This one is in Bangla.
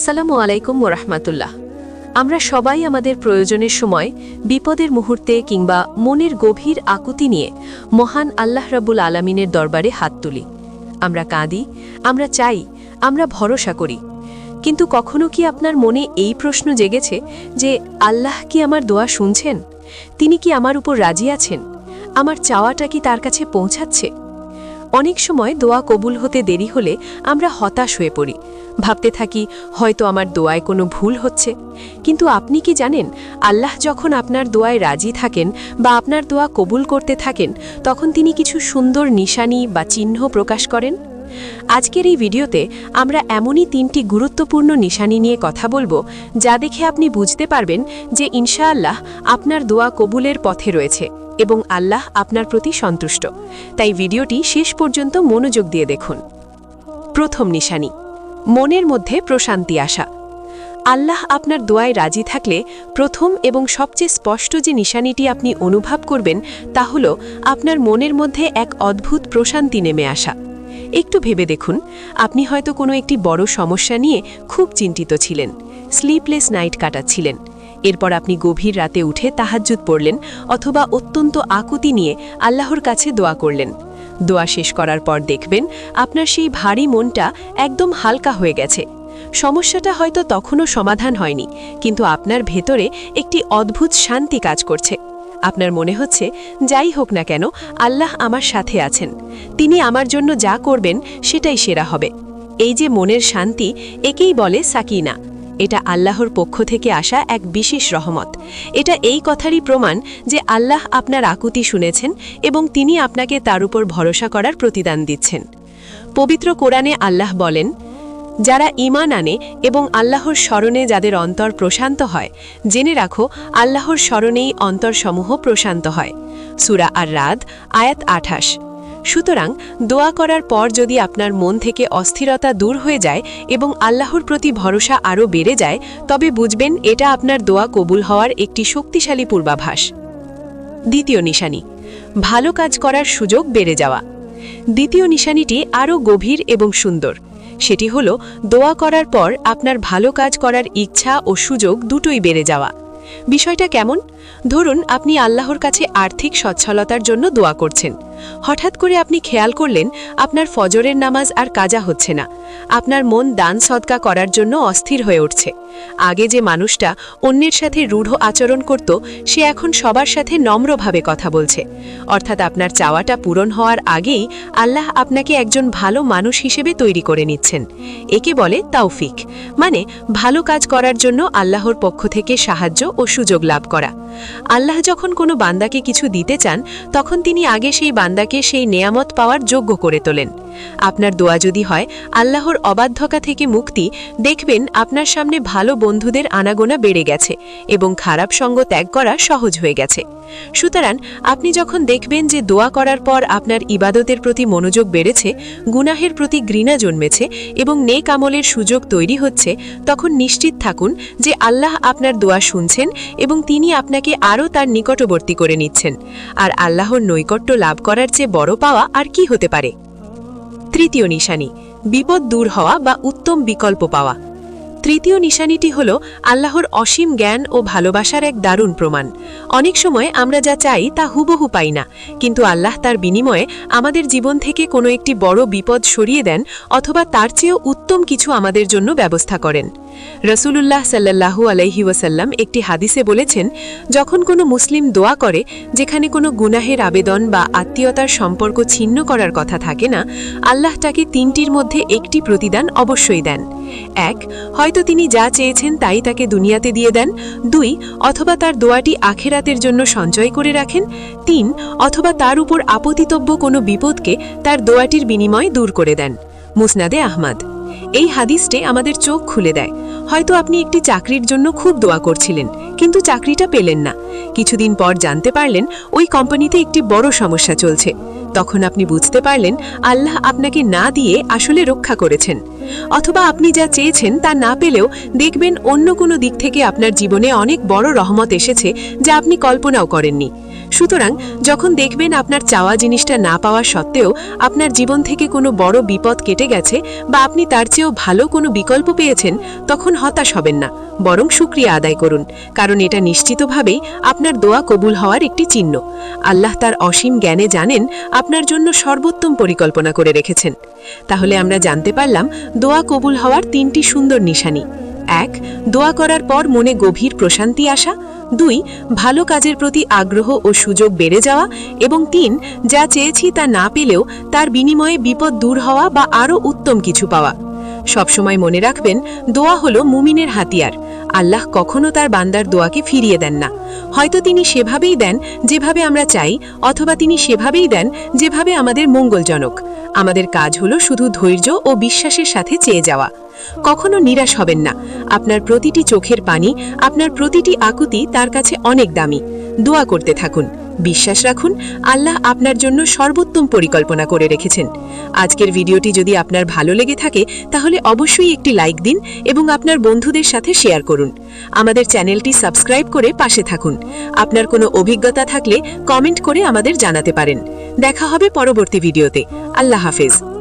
আসসালামু আলাইকুম ওরহমাতুল্লাহ। আমরা সবাই আমাদের প্রয়োজনের সময় বিপদের মুহূর্তে কিংবা মনের গভীর আকুতি নিয়ে মহান আল্লাহ রাব্বুল আলামিনের দরবারে হাত তুলি। আমরা কাঁদি, আমরা চাই, আমরা ভরসা করি। কিন্তু কখনো কি আপনার মনে এই প্রশ্ন জেগেছে যে আল্লাহ কি আমার দোয়া শুনছেন? তিনি কি আমার উপর রাজি আছেন? আমার চাওয়াটা কি তার কাছে পৌঁছাচ্ছে? অনেক সময় দোয়া কবুল হতে দেরি হলে আমরা হতাশ হয়ে পড়ি, ভাবতে থাকি হয়তো আমার দোয়ায় কোনো ভুল হচ্ছে। কিন্তু আপনি কি জানেন, আল্লাহ যখন আপনার দোয়ায় রাজি থাকেন বা আপনার দোয়া কবুল করতে থাকেন, তখন তিনি কিছু সুন্দর নিশানি বা চিহ্ন প্রকাশ করেন। আজকের এই ভিডিওতে আমরা এমনই 3টি গুরুত্বপূর্ণ নিশানি নিয়ে কথা বলবো, যা দেখে আপনি বুঝতে পারবেন যে ইনশাআল্লাহ আপনার দোয়া কবুলের পথে রয়েছে এবং আল্লাহ আপনার প্রতি সন্তুষ্ট। তাই ভিডিওটি শেষ পর্যন্ত মনোযোগ দিয়ে দেখুন। প্রথম নিশানি, মনের মধ্যে প্রশান্তি আসা। আল্লাহ আপনার দোয়ায় রাজি থাকলে প্রথম এবং সবচেয়ে স্পষ্ট যে নিশানিটি আপনি অনুভব করবেন তা হল আপনার মনের মধ্যে এক অদ্ভুত প্রশান্তি নেমে আসা। একটু ভেবে দেখুন, আপনি হয়তো কোনো একটি বড় সমস্যা নিয়ে খুব চিন্তিত ছিলেন, স্লিপলেস নাইট কাটাচ্ছিলেন। এরপর আপনি গভীর রাতে উঠে তাহাজ্জুদ পড়লেন অথবা অত্যন্ত আকুতি নিয়ে আল্লাহর কাছে দোয়া করলেন। দোয়া শেষ করার পর দেখবেন আপনার সেই ভারী মনটা একদম হালকা হয়ে গেছে। সমস্যাটা হয়তো তখনও সমাধান হয়নি, কিন্তু আপনার ভেতরে একটি অদ্ভুত শান্তি কাজ করছে। আপনার মনে হচ্ছে যাই হোক না কেন আল্লাহ আমার সাথে আছেন, তিনি আমার জন্য যা করবেন সেটাই সেরা হবে। এই যে মনের শান্তি, একেই বলে সাকিনা। এটা আল্লাহর পক্ষ থেকে আসা এক বিশেষ রহমত। এটা এই কথারই প্রমাণ যে আল্লাহ আপনার আকুতি শুনেছেন এবং তিনি আপনাকে তার উপর ভরসা করার প্রতিদান দিচ্ছেন। পবিত্র কোরআনে আল্লাহ বলেন, যারা ঈমান আনে এবং আল্লাহর স্মরণে যাদের অন্তর প্রশান্ত হয়, জেনে রাখো আল্লাহর স্মরণেই অন্তরসমূহ প্রশান্ত হয়। সূরা আর-রাদ আয়াত 28। সুতরাং দোয়া করার পর যদি আপনার মন থেকে অস্থিরতা দূর হয়ে যায় এবং আল্লাহর প্রতি ভরসা আরও বেড়ে যায়, তবে বুঝবেন এটা আপনার দোয়া কবুল হওয়ার একটি শক্তিশালী পূর্বাভাস। দ্বিতীয় নিশানি, ভালো কাজ করার সুযোগ বেড়ে যাওয়া। দ্বিতীয় নিশানিটি আরও গভীর এবং সুন্দর। সেটি হলো দোয়া করার পর আপনার ভালো কাজ করার ইচ্ছা ও সুযোগ দুটোই বেড়ে যাওয়া। বিষয়টা কেমন? ধরুন আপনি আল্লাহর কাছে আর্থিক সচ্ছলতার জন্য দোয়া করছেন। হঠাৎ করে আপনি খেয়াল করলেন আপনার ফজরের নামাজ আর কাজা হচ্ছে না। আপনার মন দান সদকা করার জন্য অস্থির হয়ে উঠছে। আগে যে মানুষটা অন্যের সাথে রূঢ় আচরণ করত, সে এখন সবার সাথে নম্রভাবে কথা বলছে। অর্থাৎ আপনার চাওয়াটা পূরণ হওয়ার আগেই আল্লাহ আপনাকে একজন ভালো মানুষ হিসেবে তৈরি করে নিচ্ছেন। একে বলে তাওফিক, মানে ভালো কাজ করার জন্য আল্লাহর পক্ষ থেকে সাহায্য ও সুযোগ লাভ করা। আল্লাহ যখন কোনো বান্দাকে কিছু দিতে চান, তখন তিনি আগে সেই বান্দাকে সেই নেয়ামত পাওয়ার যোগ্য করে তোলেন। আপনার দোয়া যদি হয় আল্লাহর অবাধ্যতা থেকে মুক্তি, দেখবেন আপনার সামনে ভালো বন্ধুদের আনাগোনা বেড়ে গেছে এবং খারাপ সঙ্গ ত্যাগ করা সহজ হয়ে গেছে। সুতরাং আপনি যখন দেখবেন যে দোয়া করার পর আপনার ইবাদতের প্রতি মনোযোগ বেড়েছে, গুনাহের প্রতি ঘৃণা জন্মেছে এবং নেক আমলের সুযোগ তৈরি হচ্ছে, তখন নিশ্চিত থাকুন যে আল্লাহ আপনার দোয়া শুনছেন এবং তিনি আপনাকে আরও তার নিকটবর্তী করে নিচ্ছেন। আর আল্লাহর নৈকট্য লাভ করার চেয়ে বড় পাওয়া আর কি হতে পারে? তৃতীয় নিশানি, বিপদ দূর হওয়া বা উত্তম বিকল্প পাওয়া। তৃতীয় নিশানিটি হল আল্লাহর অসীম জ্ঞান ও ভালোবাসার এক দারুণ প্রমাণ। অনেক সময় আমরা যা চাই তা হুবহু পাই না, কিন্তু আল্লাহ তার বিনিময়ে আমাদের জীবন থেকে কোনো একটি বড় বিপদ সরিয়ে দেন অথবা তার চেয়েও উত্তম কিছু আমাদের জন্য ব্যবস্থা করেন। রাসূলুল্লাহ সাল্লাল্লাহু আলাইহি ওয়াসাল্লাম একটি হাদিসে বলেছেন, যখন কোনো মুসলিম দোয়া করে যেখানে কোনো গুনাহের আবেদন বা আত্মীয়তার সম্পর্ক ছিন্ন করার কথা থাকে না, আল্লাহ তাকে 3টির মধ্যে একটি প্রতিদান অবশ্যই দেন। 1, হয়তো তিনি যা চেয়েছেন তাই তাকে দুনিয়াতে দিয়ে দেন। 2, অথবা তার দোয়াটি আখিরাতের জন্য সঞ্চয় করে রাখেন। 3, অথবা তার উপর আপতিতব্য কোনো বিপদকে তার দোয়াটির বিনিময়ে দূর করে দেন। মুসনাদে আহমদ। এই হাদিসটি আমাদের চোখ খুলে দেয়। হয়তো আপনি একটি চাকরির জন্য খুব দোয়া করছিলেন, কিন্তু চাকরিটা পেলেন না। কিছুদিন পর জানতে পারলেন ওই কোম্পানিতে একটি বড় সমস্যা চলছে। তখন আপনি বুঝতে পারলেন আল্লাহ আপনাকে না দিয়ে আসলে রক্ষা করেছেন। অথবা আপনি যা চেয়েছেন তা না পেলেও দেখবেন অন্য কোনো দিক থেকে আপনার জীবনে অনেক বড় রহমত এসেছে যা আপনি কল্পনাও করেননি। সুতরাং যখন দেখবেন আপনার চাওয়া জিনিসটা না পাওয়া সত্ত্বেও আপনার জীবন থেকে কোনো বড় বিপদ কেটে গেছে বা আপনি তার চেয়েও ভালো কোনো বিকল্প পেয়েছেন, তখন হতাশ হবেন না, বরং শুকরিয়া আদায় করুন, কারণ এটা নিশ্চিতভাবেই আপনার দোয়া কবুল হওয়ার একটি চিহ্ন। আল্লাহ তার অসীম জ্ঞানে জানেন আপনার জন্য সর্বোত্তম পরিকল্পনা করে রেখেছেন। তাহলে আমরা জানতে পারলাম দোয়া কবুল হওয়ার 3টি সুন্দর নিশানি। 1. দোয়া করার পর মনে গভীর প্রশান্তি আসা। 2. ভালো কাজের প্রতি আগ্রহ ও সুযোগ বেড়ে যাওয়া। এবং 3. যা চেয়েছি তা না পেলেও তার বিনিময়ে বিপদ দূর হওয়া বা আরও উত্তম কিছু পাওয়া। সবসময় মনে রাখবেন, দোয়া হলো মুমিনের হাতিয়ার। আল্লাহ কখনো তার বান্দার দোয়াকে ফিরিয়ে দেন না। হয়তো তিনি সেভাবেই দেন যেভাবে আমরা চাই, অথবা তিনি সেভাবেই দেন যেভাবে আমাদের মঙ্গলজনক। আমাদের কাজ হলো শুধু ধৈর্য ও বিশ্বাসের সাথে চেয়ে যাওয়া। কখনো নিরাশ হবেন না। আপনার প্রতিটি চোখের পানি, আপনার প্রতিটি আকুতি তার কাছে অনেক দামি। দোয়া করতে থাকুন, বিশ্বাস রাখুন, আল্লাহ আপনার জন্য সর্বোত্তম পরিকল্পনা করে রেখেছেন। আজকের ভিডিওটি যদি আপনার ভালো লেগে থাকে তাহলে অবশ্যই একটি লাইক দিন এবং আপনার বন্ধুদের সাথে শেয়ার করুন। আমাদের চ্যানেলটি সাবস্ক্রাইব করে পাশে থাকুন। আপনার কোনো অভিজ্ঞতা থাকলে কমেন্ট করে আমাদের জানাতে পারেন। দেখা হবে পরবর্তী ভিডিওতে। আল্লাহ হাফেজ।